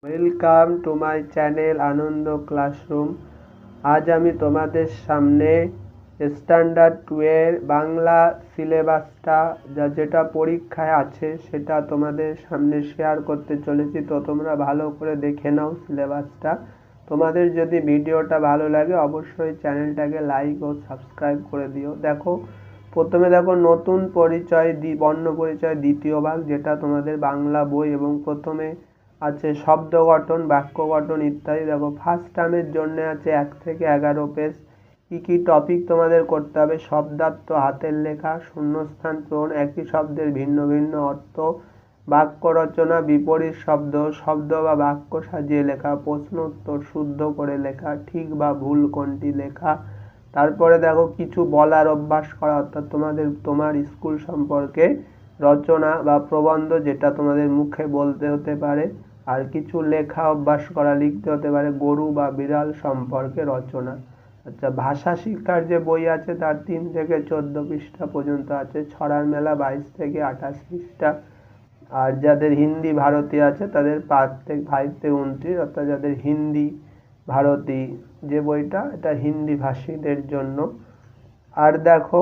Welcome to my channel Ananda classroom. আজ আমি তোমাদের সামনে স্ট্যান্ডার্ড 2 এর বাংলা সিলেবাসটা যেটা পরীক্ষায় আছে সেটা তোমাদের সামনে শেয়ার করতে চলেছি। তো তোমরা ভালো করে দেখে নাও সিলেবাসটা। তোমাদের যদি ভিডিওটা ভালো লাগে অবশ্যই চ্যানেলটাকে লাইক ও সাবস্ক্রাইব করে দিও। প্রথমে দেখো নতুন পরিচয় বর্ণ পরিচয় দ্বিতীয় ভাগ, যেটা তোমাদের বাংলা বই, এবং প্রথমে আছে শব্দ গঠন, বাক্য গঠন ইত্যাদি। দেখো ফার্স্ট টার্মের জন্য আছে 1 থেকে 11 পেজ। কী টপিক তোমাদের করতে হবে: শব্দার্থ, হাতের লেখা, শূন্যস্থান পূরণ, একই শব্দের ভিন্ন ভিন্ন অর্থ, বাক্য রচনা, বিপরীত শব্দ, শব্দ বা বাক্য সাজিয়ে লেখা, প্রশ্ন উত্তর শুদ্ধ করে লেখা, ঠিক বা ভুল কোনটি লেখা। তারপরে দেখো কিছু বলার অভ্যাস করা, অর্থাৎ তোমার স্কুল সম্পর্কে রচনা বা প্রবন্ধ যেটা তোমাদের মুখে বলতে হতে পারে। আর কিছু লেখা অভ্যাস করা, লিখতে হতে পারে গরু বা বিড়াল সম্পর্কে রচনা। আচ্ছা, ভাষা শিক্ষার যে বই আছে তার 3 থেকে 14 পৃষ্ঠা পর্যন্ত আছে। ছড়ার মেলা 22 থেকে 28 পৃষ্ঠা। আর যাদের হিন্দি ভারতী আছে তাদের 5 থেকে 29, অর্থাৎ যাদের হিন্দি ভারতী যে বইটা, এটা হিন্দি ভাষীদের জন্য। আর দেখো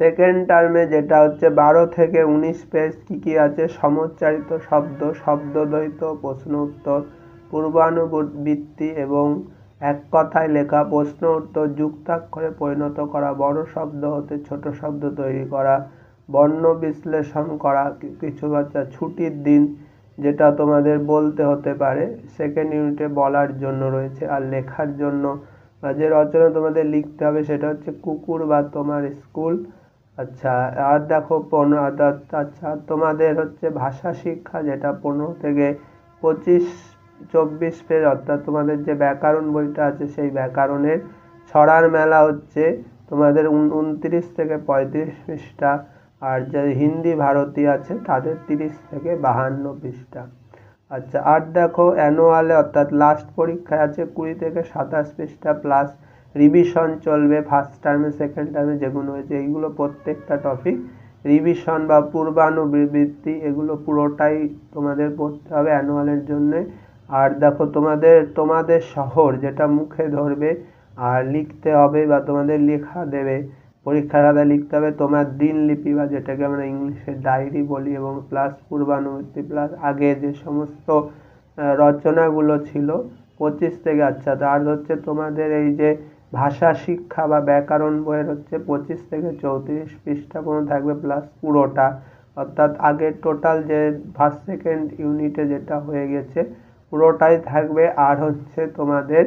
সেকেন্ড টার্মে যেটা হচ্ছে 12 থেকে 19 পেজ, কী আছে: সমচ্চারিত শব্দ, শব্দদ্বৈত, প্রশ্ন উত্তর, পূর্বানুবৃত্তি এবং এক কথায় লেখা, প্রশ্ন উত্তর, যুক্তাক্ষরে পরিণত করা, বড় শব্দ হতে ছোট শব্দ তৈরি করা, বর্ণ বিশ্লেষণ করা, কিছু ছুটির দিন যেটা তোমাদের বলতে হতে পারে, সেকেন্ড ইউনিটে বলার জন্য রয়েছে। আর লেখার জন্য যে রচনা তোমাদের লিখতে হবে সেটা হচ্ছে কুকুর বা তোমার স্কুল। আচ্ছা, আর দেখো আচ্ছা তোমাদের হচ্ছে ভাষা শিক্ষা, যেটা 15 থেকে 24 পেজ, অর্থাৎ তোমাদের যে ব্যাকরণ বইটা আছে সেই ব্যাকরণের। ছড়ার মেলা হচ্ছে তোমাদের 29 থেকে 35 পৃষ্ঠা। আর যে হিন্দি ভারতী আছে তাদের 30 থেকে 52 পৃষ্ঠা। আচ্ছা, আর দেখো অ্যানুয়ালে অর্থাৎ লাস্ট পরীক্ষায় আছে 20 থেকে 27 পৃষ্ঠা প্লাস রিভিশন চলবে। ফার্স্ট টার্মে সেকেন্ড টার্মে যেগুলো হয়েছে এইগুলো প্রত্যেকটা টপিক রিভিশন বা পূর্বানুবৃত্তি, এগুলো পুরোটাই তোমাদের পড়তে হবে অ্যানুয়ালের জন্য। আর দেখো তোমাদের শহর যেটা মুখে ধরবে আর লিখতে হবে বা তোমাদের লেখা দেবে, পরীক্ষার খাতায় লিখতে হবে তোমার দিনলিপি বা যেটাকে আমরা ইংলিশে ডায়েরি বলি, এবং প্লাস পূর্বানুবৃত্তি প্লাস আগে যে সমস্ত রচনাগুলো ছিল 25 থেকে। আচ্ছা, আর হচ্ছে তোমাদের এই যে ভাষা শিক্ষা বা ব্যাকরণ বইয়ের হচ্ছে 25 থেকে 34 পৃষ্ঠা পর্যন্ত থাকবে প্লাস পুরোটা, অর্থাৎ আগের টোটাল যে ফার্স্ট সেকেন্ড ইউনিটে যেটা হয়ে গেছে পুরোটাই থাকবে। আর হচ্ছে তোমাদের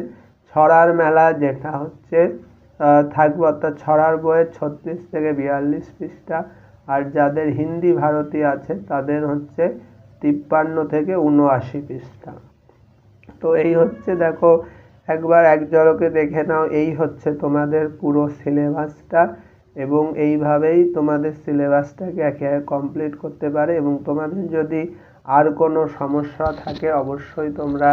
ছড়ার মেলা যেটা হচ্ছে থাকবে, অর্থাৎ ছড়ার বইয়ের 36 থেকে 42 পৃষ্ঠা। আর যাদের হিন্দি ভারতী আছে তাদের হচ্ছে 53 থেকে 79 পৃষ্ঠা। তো এই হচ্ছে, দেখো একবার এক ঝলকে দেখে নাও, এই হচ্ছে তোমাদের পুরো সিলেবাসটা, এবং এইভাবেই তোমাদের সিলেবাসটাকে একে একে কমপ্লিট করতে পারে। এবং তোমাদের যদি আর কোনো সমস্যা থাকে অবশ্যই তোমরা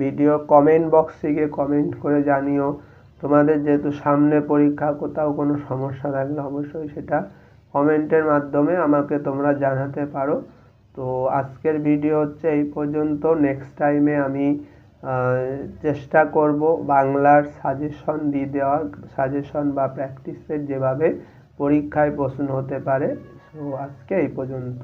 ভিডিও কমেন্ট বক্সে গিয়ে কমেন্ট করে জানিও। তোমাদের যেহেতু সামনে পরীক্ষা, কোথাও কোনো সমস্যা থাকলে অবশ্যই সেটা কমেন্টের মাধ্যমে আমাকে তোমরা জানাতে পারো। তো আজকের ভিডিও হচ্ছে এই পর্যন্ত। নেক্সট টাইমে আমি চেষ্টা করব বাংলার সাজেশন দেওয়ার, সাজেশন বা প্র্যাকটিসের যেভাবে পরীক্ষায় প্রশ্ন হতে পারে। তো আজকে এই পর্যন্ত।